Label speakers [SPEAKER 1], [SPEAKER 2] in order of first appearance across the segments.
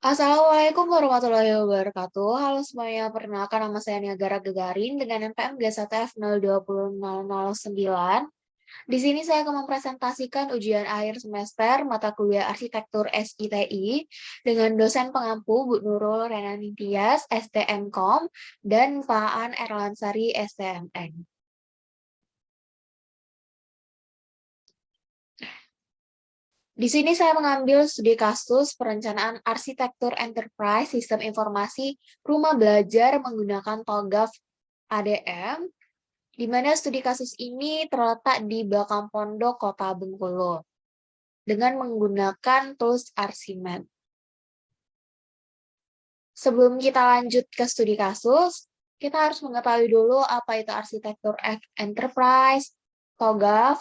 [SPEAKER 1] Assalamualaikum warahmatullahi wabarakatuh. Halo semuanya, perkenalkan nama saya Niagara Gegarin dengan NPM G1F0200009. Di sini saya akan mempresentasikan ujian akhir semester mata kuliah Arsitektur SITI dengan dosen pengampu Bu Nurul Renani Tias, STMKOM, dan Pak Aan Erlansari, STMN. Di sini saya mengambil studi kasus perencanaan arsitektur enterprise sistem informasi rumah belajar menggunakan TOGAF ADM, di mana studi kasus ini terletak di belakang pondok Kota Bengkulu dengan menggunakan tools Archimed. Sebelum kita lanjut ke studi kasus, kita harus mengetahui dulu apa itu arsitektur enterprise, TOGAF,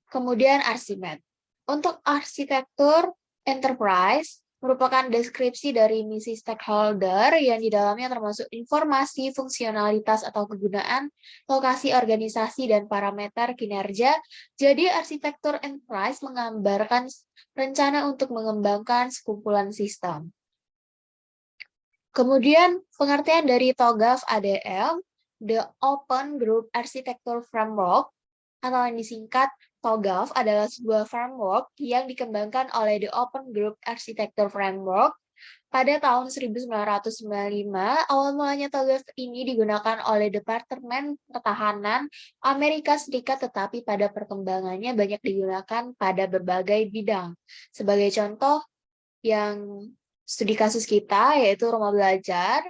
[SPEAKER 1] kemudian Archimed. Untuk arsitektur enterprise merupakan deskripsi dari misi stakeholder yang di dalamnya termasuk informasi, fungsionalitas atau kegunaan, lokasi organisasi, dan parameter kinerja. Jadi arsitektur enterprise menggambarkan rencana untuk mengembangkan sekumpulan sistem. Kemudian pengertian dari TOGAF ADL, The Open Group Architecture Framework, atau yang disingkat TOGAF adalah sebuah framework yang dikembangkan oleh The Open Group Architecture Framework pada tahun 1995. Awal mulanya TOGAF ini digunakan oleh Departemen Pertahanan Amerika Serikat, tetapi pada perkembangannya banyak digunakan pada berbagai bidang. Sebagai contoh yang studi kasus kita, yaitu rumah belajar.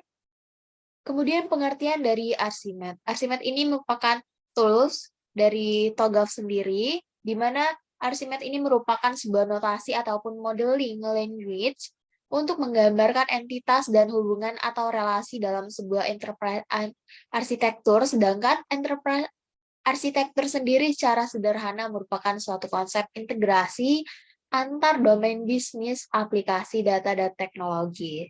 [SPEAKER 1] Kemudian pengertian dari Archimed. Archimed ini merupakan tools dari TOGAF sendiri, di mana Archimed ini merupakan sebuah notasi ataupun modeling language untuk menggambarkan entitas dan hubungan atau relasi dalam sebuah enterprise arsitektur, sedangkan enterprise arsitektur sendiri secara sederhana merupakan suatu konsep integrasi antar domain bisnis, aplikasi, data, dan teknologi.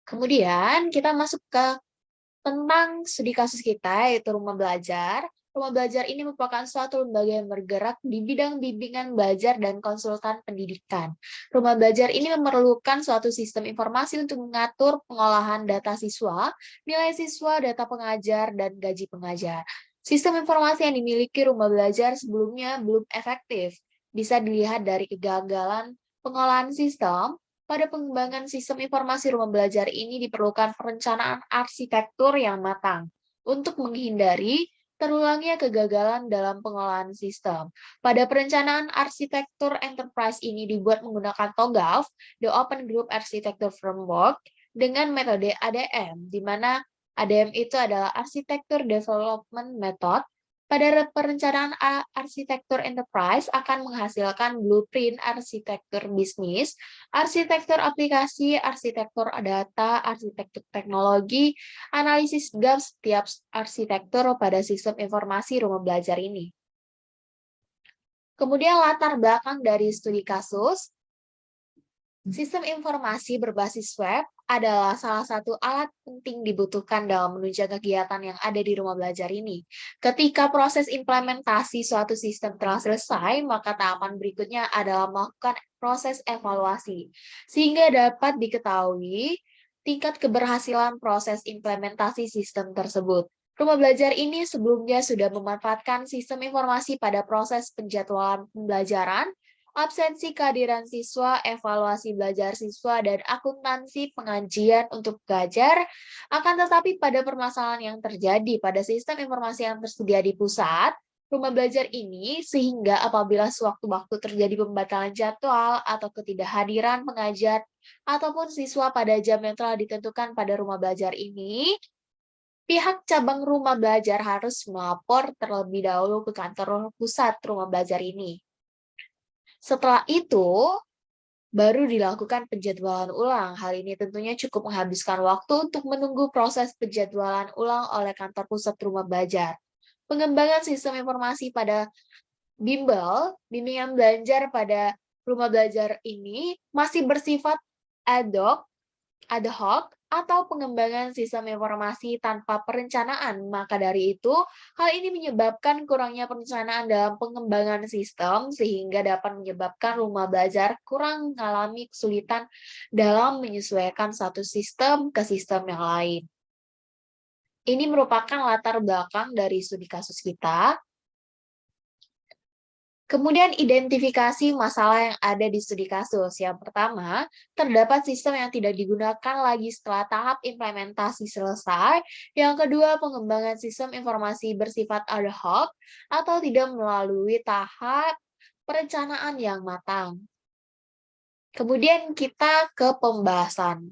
[SPEAKER 1] Kemudian kita masuk ke tentang studi kasus kita, yaitu rumah belajar. Rumah belajar ini merupakan suatu lembaga yang bergerak di bidang bimbingan belajar dan konsultan pendidikan. Rumah belajar ini memerlukan suatu sistem informasi untuk mengatur pengolahan data siswa, nilai siswa, data pengajar, dan gaji pengajar. Sistem informasi yang dimiliki rumah belajar sebelumnya belum efektif. Bisa dilihat dari kegagalan pengolahan sistem. Pada pengembangan sistem informasi rumah belajar ini diperlukan perencanaan arsitektur yang matang untuk menghindari terulangnya kegagalan dalam pengolahan sistem. Pada perencanaan arsitektur enterprise ini dibuat menggunakan TOGAF, The Open Group Architecture Framework, dengan metode ADM, di mana ADM itu adalah Architecture Development Method. Pada perencanaan arsitektur enterprise akan menghasilkan blueprint arsitektur bisnis, arsitektur aplikasi, arsitektur data, arsitektur teknologi, analisis gap setiap arsitektur pada sistem informasi rumah belajar ini. Kemudian latar belakang dari studi kasus. Sistem informasi berbasis web adalah salah satu alat penting dibutuhkan dalam menunjang kegiatan yang ada di rumah belajar ini. Ketika proses implementasi suatu sistem telah selesai, maka tahapan berikutnya adalah melakukan proses evaluasi, sehingga dapat diketahui tingkat keberhasilan proses implementasi sistem tersebut. Rumah belajar ini sebelumnya sudah memanfaatkan sistem informasi pada proses penjadwalan pembelajaran, absensi kehadiran siswa, evaluasi belajar siswa, dan akuntansi pengajian untuk belajar. Akan tetapi pada permasalahan yang terjadi pada sistem informasi yang tersedia di pusat, rumah belajar ini, sehingga apabila sewaktu-waktu terjadi pembatalan jadwal atau ketidakhadiran pengajar ataupun siswa pada jam yang telah ditentukan pada rumah belajar ini, pihak cabang rumah belajar harus melapor terlebih dahulu ke kantor pusat rumah belajar ini. Setelah itu, baru dilakukan penjadwalan ulang. Hal ini tentunya cukup menghabiskan waktu untuk menunggu proses penjadwalan ulang oleh kantor pusat rumah belajar. Pengembangan sistem informasi pada bimbel, bimbingan belajar pada rumah belajar ini masih bersifat ad hoc atau pengembangan sistem informasi tanpa perencanaan. Maka dari itu, hal ini menyebabkan kurangnya perencanaan dalam pengembangan sistem, sehingga dapat menyebabkan rumah belajar kurang mengalami kesulitan dalam menyesuaikan satu sistem ke sistem yang lain. Ini merupakan latar belakang dari studi kasus kita. Kemudian identifikasi masalah yang ada di studi kasus. Yang pertama, terdapat sistem yang tidak digunakan lagi setelah tahap implementasi selesai. Yang kedua, pengembangan sistem informasi bersifat ad hoc atau tidak melalui tahap perencanaan yang matang. Kemudian kita ke pembahasan.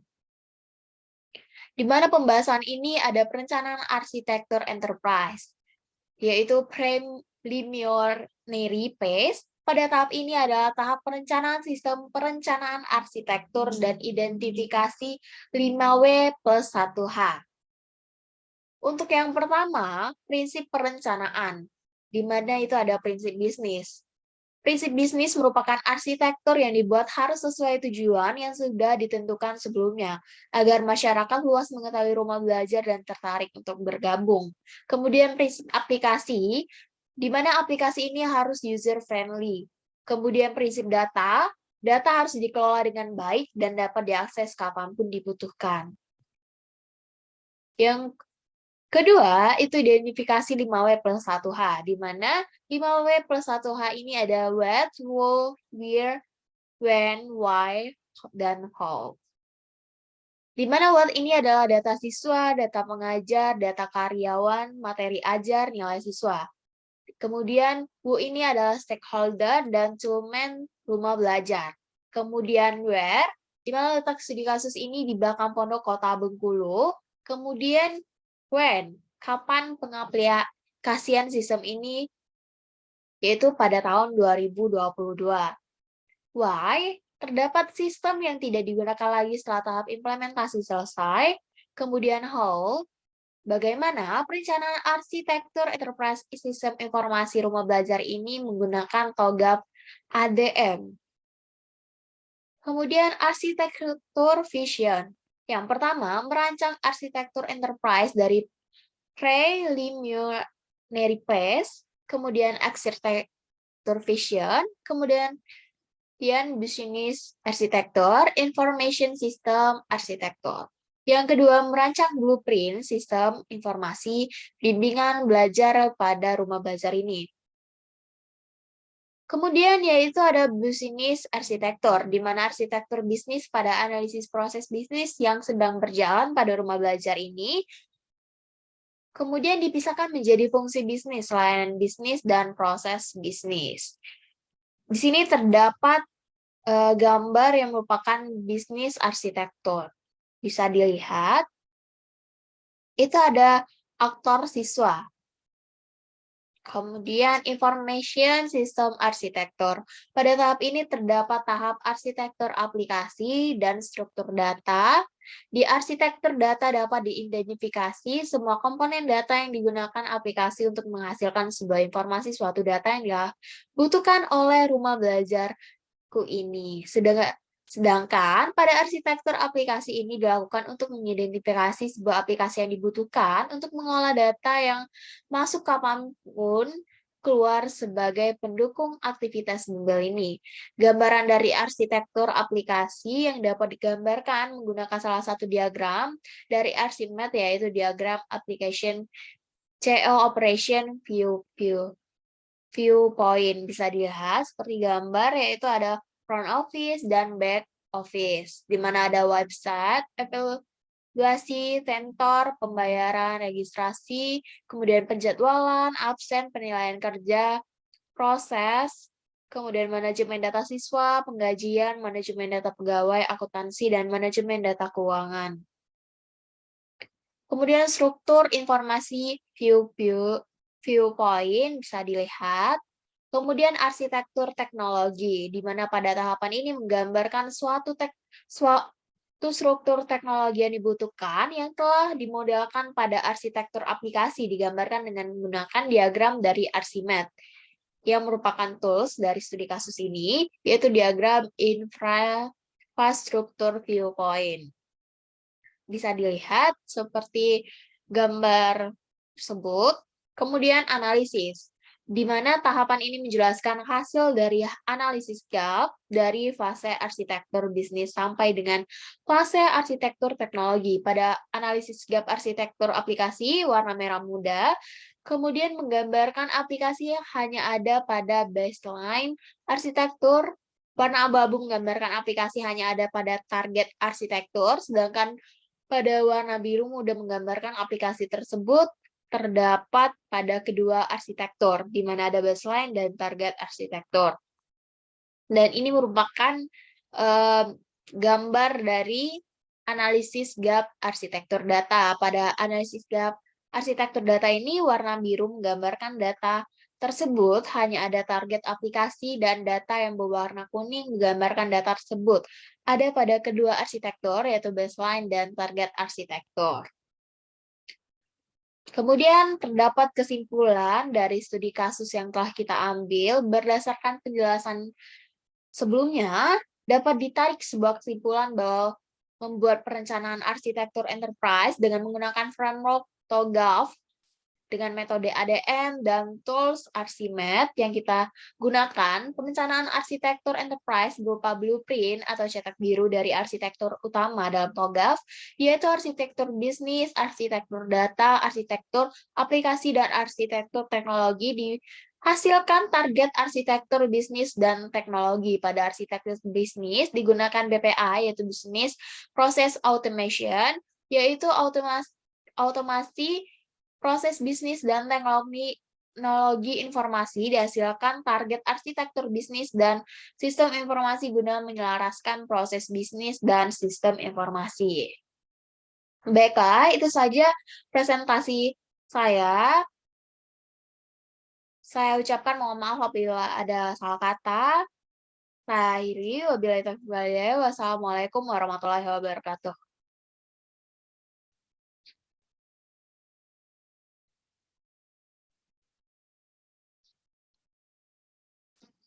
[SPEAKER 1] Di mana pembahasan ini ada perencanaan arsitektur enterprise, yaitu preliminary phase. Pada tahap ini adalah tahap perencanaan sistem perencanaan arsitektur dan identifikasi 5W plus 1H. Untuk yang pertama, prinsip perencanaan, di mana itu ada prinsip bisnis. Prinsip bisnis merupakan arsitektur yang dibuat harus sesuai tujuan yang sudah ditentukan sebelumnya, agar masyarakat luas mengetahui rumah belajar dan tertarik untuk bergabung. Kemudian prinsip aplikasi, di mana aplikasi ini harus user-friendly. Kemudian prinsip data, data harus dikelola dengan baik dan dapat diakses kapanpun dibutuhkan. Yang kedua, itu identifikasi 5W plus 1H, di mana 5W plus 1H ini ada what, who, where, when, why, dan how. Di mana what ini adalah data siswa, data pengajar, data karyawan, materi ajar, nilai siswa. Kemudian who ini adalah stakeholder dan instrumen rumah belajar. Kemudian where, di mana letak studi kasus ini di belakang pondok kota Bengkulu. Kemudian when, kapan pengaplikasian sistem ini, yaitu pada tahun 2022. Why, terdapat sistem yang tidak digunakan lagi setelah tahap implementasi selesai. Kemudian how, bagaimana perencanaan arsitektur enterprise sistem informasi rumah belajar ini menggunakan TOGAF ADM. Kemudian arsitektur vision. Yang pertama, merancang arsitektur enterprise dari preliminary phase, kemudian arsitektur vision, kemudian business arsitektur, information system arsitektur. Yang kedua, merancang blueprint sistem informasi bimbingan belajar pada rumah belajar ini. Kemudian yaitu ada business arsitektur, di mana arsitektur bisnis pada analisis proses bisnis yang sedang berjalan pada rumah belajar ini. Kemudian dipisahkan menjadi fungsi bisnis, layanan bisnis, dan proses bisnis. Di sini terdapat gambar yang merupakan bisnis arsitektur. Bisa dilihat, itu ada aktor siswa. Kemudian information system arsitektur. Pada tahap ini terdapat tahap arsitektur aplikasi dan struktur data. Di arsitektur data dapat diidentifikasi semua komponen data yang digunakan aplikasi untuk menghasilkan sebuah informasi suatu data yang dibutuhkan oleh rumah belajarku ini. Sedangkan pada arsitektur aplikasi ini dilakukan untuk mengidentifikasi sebuah aplikasi yang dibutuhkan untuk mengolah data yang masuk kapanpun keluar sebagai pendukung aktivitas bimbel ini. Gambaran dari arsitektur aplikasi yang dapat digambarkan menggunakan salah satu diagram dari Archimedes, yaitu diagram application CO operation viewpoint. Bisa dilihat seperti gambar, yaitu ada front office dan back office, di mana ada website, evaluasi, tentor, pembayaran, registrasi, kemudian penjadwalan, absen, penilaian kerja, proses, kemudian manajemen data siswa, penggajian, manajemen data pegawai, akuntansi, dan manajemen data keuangan. Kemudian struktur informasi viewpoint bisa dilihat. Kemudian arsitektur teknologi, di mana pada tahapan ini menggambarkan suatu struktur teknologi yang dibutuhkan yang telah dimodelkan pada arsitektur aplikasi, digambarkan dengan menggunakan diagram dari Archimedes, yang merupakan tools dari studi kasus ini, yaitu diagram infrastruktur viewpoint. bisa dilihat seperti gambar tersebut, kemudian analisis, di mana tahapan ini menjelaskan hasil dari analisis gap dari fase arsitektur bisnis sampai dengan fase arsitektur teknologi. Pada analisis gap arsitektur aplikasi, warna merah muda, kemudian menggambarkan aplikasi yang hanya ada pada baseline arsitektur. Warna abu-abu menggambarkan aplikasi hanya ada pada target arsitektur, sedangkan pada warna biru muda menggambarkan aplikasi tersebut terdapat pada kedua arsitektur, di mana ada baseline dan target arsitektur. Dan ini merupakan gambar dari analisis gap arsitektur data. Pada analisis gap arsitektur data ini, warna biru menggambarkan data tersebut hanya ada target aplikasi dan data yang berwarna kuning menggambarkan data tersebut ada pada kedua arsitektur, yaitu baseline dan target arsitektur. Kemudian terdapat kesimpulan dari studi kasus yang telah kita ambil berdasarkan penjelasan sebelumnya, dapat ditarik sebuah kesimpulan bahwa membuat perencanaan arsitektur enterprise dengan menggunakan framework TOGAF dengan metode ADM dan tools Archimedes yang kita gunakan, perencanaan arsitektur enterprise berupa blueprint atau cetak biru dari arsitektur utama dalam TOGAF, yaitu arsitektur bisnis, arsitektur data, arsitektur aplikasi, dan arsitektur teknologi dihasilkan target arsitektur bisnis dan teknologi. Pada arsitektur bisnis digunakan BPA, yaitu Business Process Automation, yaitu otomasi proses bisnis dan teknologi informasi dihasilkan target arsitektur bisnis dan sistem informasi guna menyelaraskan proses bisnis dan sistem informasi. Baiklah, itu saja presentasi saya. Saya ucapkan mohon maaf apabila ada salah kata. Saya akhiri, wabillahi taufiq wal hidayah. Wassalamualaikum warahmatullahi wabarakatuh.